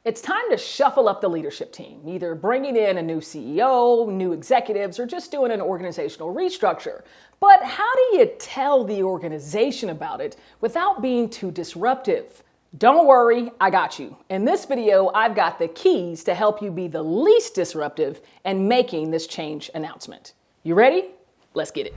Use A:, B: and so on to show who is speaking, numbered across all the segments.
A: It's time to shuffle up the leadership team, either bringing in a new CEO, new executives, or just doing an organizational restructure. But how do you tell the organization about it without being too disruptive? Don't worry, I got you. In this video, I've got the keys to help you be the least disruptive and making this change announcement. You ready? Let's get it.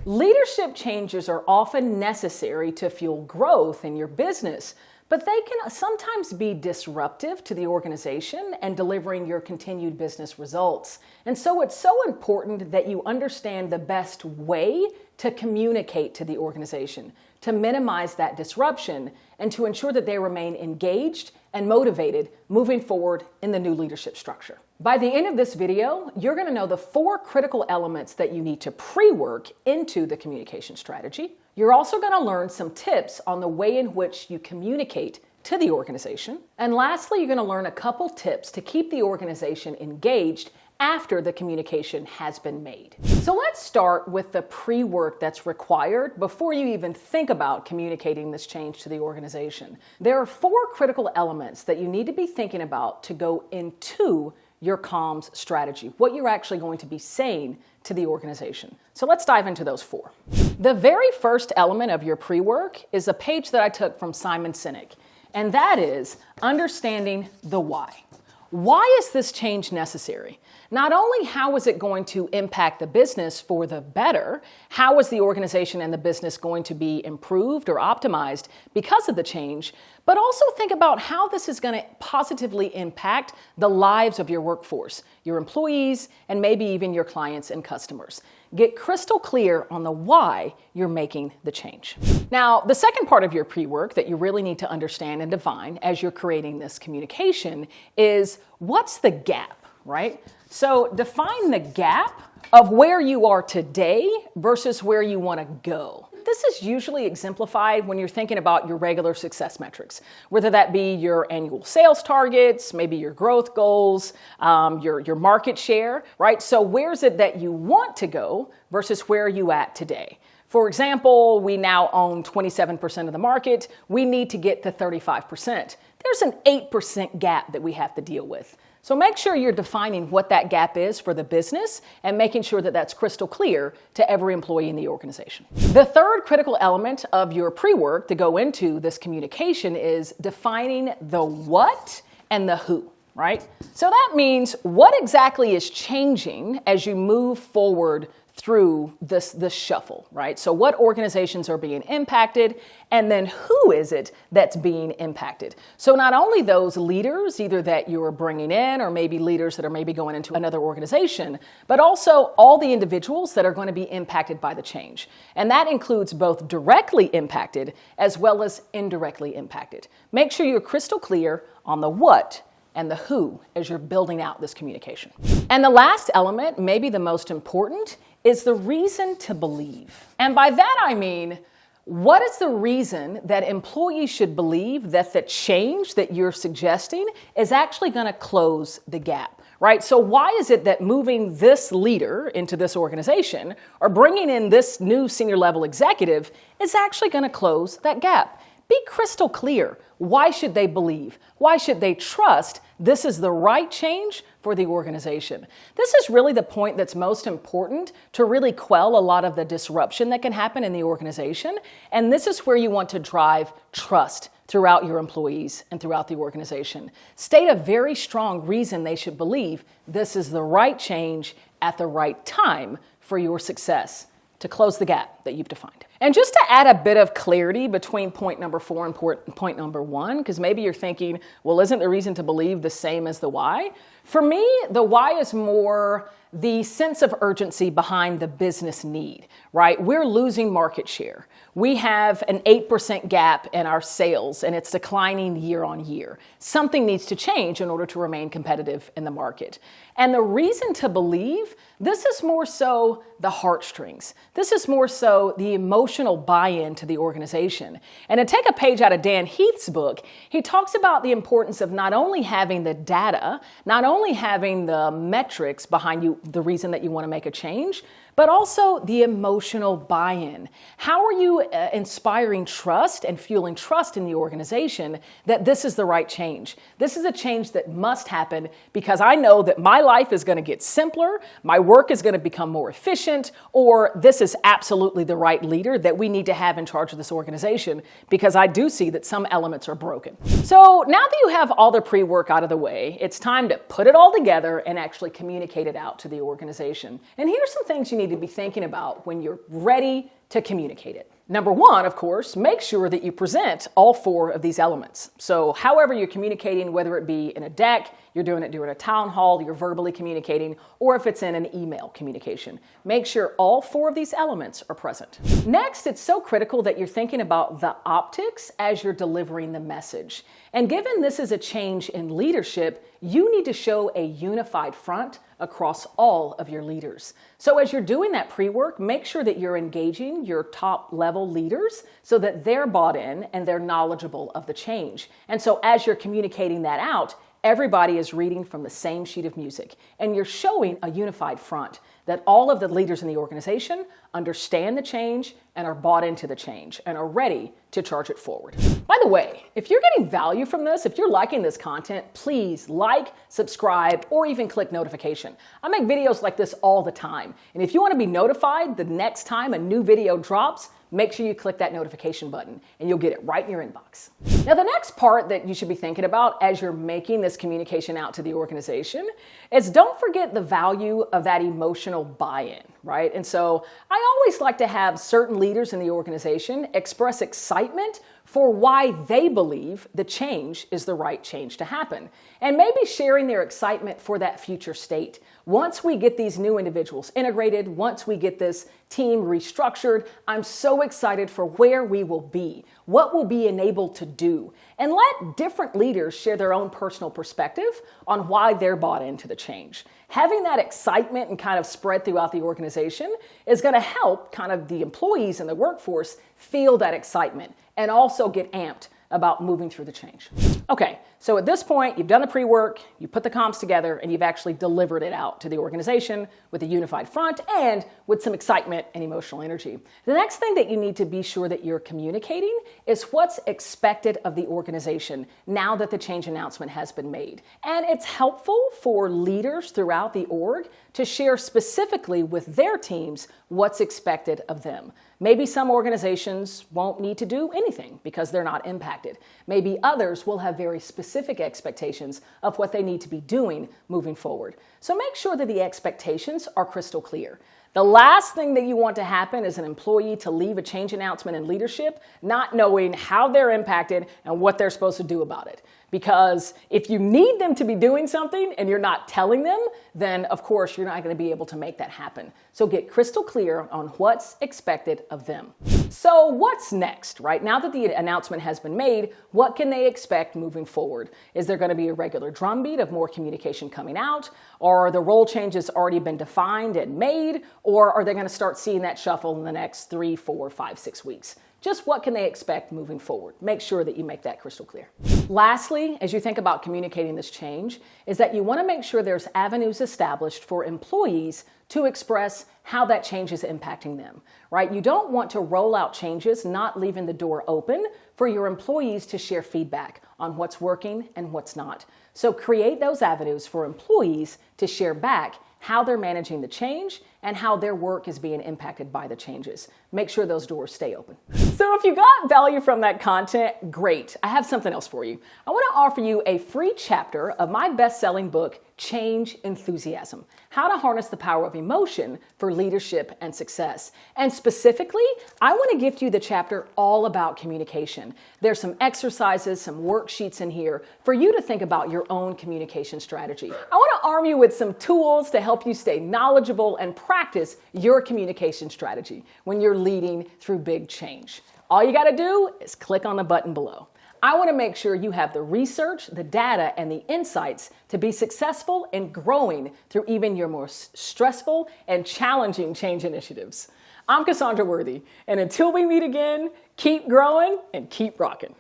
A: Leadership changes are often necessary to fuel growth in your business, but they can sometimes be disruptive to the organization and delivering your continued business results. And so it's so important that you understand the best way to communicate to the organization, to minimize that disruption, and to ensure that they remain engaged and motivated moving forward in the new leadership structure. By the end of this video, you're going to know the 4 critical elements that you need to pre-work into the communication strategy. You're also going to learn some tips on the way in which you communicate to the organization. And lastly, you're going to learn a couple tips to keep the organization engaged after the communication has been made. So let's start with the pre-work that's required before you even think about communicating this change to the organization. There are 4 critical elements that you need to be thinking about to go into your comms strategy, what you're actually going to be saying to the organization. So let's dive into those 4. The very first element of your pre-work is a page that I took from Simon Sinek, and that is understanding the why. Why is this change necessary? Not only how is it going to impact the business for the better, how is the organization and the business going to be improved or optimized because of the change, but also think about how this is going to positively impact the lives of your workforce, your employees, and maybe even your clients and customers. Get crystal clear on the why you're making the change. Now, the second part of your pre-work that you really need to understand and define as you're creating this communication is what's the gap, right? So define the gap of where you are today versus where you want to go. This is usually exemplified when you're thinking about your regular success metrics, whether that be your annual sales targets, maybe your growth goals, your market share, right? So where's it that you want to go versus where are you at today? For example, we now own 27% of the market. We need to get to 35%. There's an 8% gap that we have to deal with. So make sure you're defining what that gap is for the business and making sure that that's crystal clear to every employee in the organization. The third critical element of your pre-work to go into this communication is defining the what and the who, right? So that means what exactly is changing as you move forward through this shuffle, right? So what organizations are being impacted, and then who is it that's being impacted? So not only those leaders, either that you're bringing in or maybe leaders that are maybe going into another organization, but also all the individuals that are going to be impacted by the change. And that includes both directly impacted as well as indirectly impacted. Make sure you're crystal clear on the what and the who as you're building out this communication. And the last element, maybe the most important, is the reason to believe. And by that I mean, what is the reason that employees should believe that the change that you're suggesting is actually going to close the gap, right? So why is it that moving this leader into this organization or bringing in this new senior level executive is actually going to close that gap? Be crystal clear. Why should they believe? Why should they trust this is the right change for the organization? This is really the point that's most important to really quell a lot of the disruption that can happen in the organization. And this is where you want to drive trust throughout your employees and throughout the organization. State a very strong reason they should believe this is the right change at the right time for your success to close the gap that you've defined. And just to add a bit of clarity between point number 4 and point number 1, because maybe you're thinking, well, isn't the reason to believe the same as the why? For me, the why is more the sense of urgency behind the business need, right? We're losing market share. We have an 8% gap in our sales and it's declining year on year. Something needs to change in order to remain competitive in the market. And the reason to believe, this is more so the heartstrings. This is more so also the emotional buy-in to the organization. And to take a page out of Dan Heath's book, he talks about the importance of not only having the data, not only having the metrics behind you, the reason that you want to make a change, but also the emotional buy-in. How are you inspiring trust and fueling trust in the organization that this is the right change? This is a change that must happen because I know that my life is going to get simpler, my work is going to become more efficient, or this is absolutely the right leader that we need to have in charge of this organization because I do see that some elements are broken. So now that you have all the pre-work out of the way, it's time to put it all together and actually communicate it out to the organization. And here's some things you need to be thinking about when you're ready to communicate it. Number one, of course, make sure that you present all 4 of these elements. So however you're communicating, whether it be in a deck, you're doing it during a town hall, you're verbally communicating, or if it's in an email communication, make sure all 4 of these elements are present. Next, it's so critical that you're thinking about the optics as you're delivering the message. And given this is a change in leadership, you need to show a unified front across all of your leaders. So as you're doing that pre-work, make sure that you're engaging your top level leaders so that they're bought in and they're knowledgeable of the change. And so as you're communicating that out, everybody is reading from the same sheet of music, and you're showing a unified front that all of the leaders in the organization understand the change and are bought into the change and are ready to charge it forward. By the way, if you're getting value from this, if you're liking this content, please like, subscribe, or even click notification. I make videos like this all the time, and if you want to be notified the next time a new video drops, make sure you click that notification button and you'll get it right in your inbox. Now, the next part that you should be thinking about as you're making this communication out to the organization is don't forget the value of that emotional buy-in, right? And so I always like to have certain leaders in the organization express excitement for why they believe the change is the right change to happen, and maybe sharing their excitement for that future state. Once we get these new individuals integrated, once we get this team restructured, I'm so excited for where we will be, what we'll be enabled to do, and let different leaders share their own personal perspective on why they're bought into the change. Having that excitement and kind of spread throughout the organization is going to help kind of the employees and the workforce feel that excitement and also get amped about moving through the change. Okay, so at this point, you've done the pre-work, you put the comms together, and you've actually delivered it out to the organization with a unified front and with some excitement and emotional energy. The next thing that you need to be sure that you're communicating is what's expected of the organization now that the change announcement has been made. And it's helpful for leaders throughout the org to share specifically with their teams what's expected of them. Maybe some organizations won't need to do anything because they're not impacted. Maybe others will have very specific expectations of what they need to be doing moving forward. So make sure that the expectations are crystal clear. The last thing that you want to happen is an employee to leave a change announcement in leadership not knowing how they're impacted and what they're supposed to do about it. Because if you need them to be doing something and you're not telling them, then of course you're not going to be able to make that happen. So get crystal clear on what's expected of them. So what's next, right? Now that the announcement has been made, what can they expect moving forward? Is there going to be a regular drumbeat of more communication coming out? Or are the role changes already been defined and made? Or are they going to start seeing that shuffle in the next 3, 4, 5, 6 weeks? Just what can they expect moving forward? Make sure that you make that crystal clear. Lastly, as you think about communicating this change, is that you want to make sure there's avenues established for employees to express how that change is impacting them, right? You don't want to roll out changes not leaving the door open for your employees to share feedback on what's working and what's not. So create those avenues for employees to share back how they're managing the change and how their work is being impacted by the changes. Make sure those doors stay open. So if you got value from that content, great. I have something else for you. I want to offer you a free chapter of my best-selling book, Change Enthusiasm: How to Harness the Power of Emotion for Leadership and Success. And specifically, I want to gift you the chapter all about communication. There's some exercises, some worksheets in here for you to think about your own communication strategy. I want to arm you with some tools to help you stay knowledgeable and practice your communication strategy when you're leading through big change. All you got to do is click on the button below. I want to make sure you have the research, the data, and the insights to be successful in growing through even your most stressful and challenging change initiatives. I'm Cassandra Worthy, and until we meet again, keep growing and keep rocking.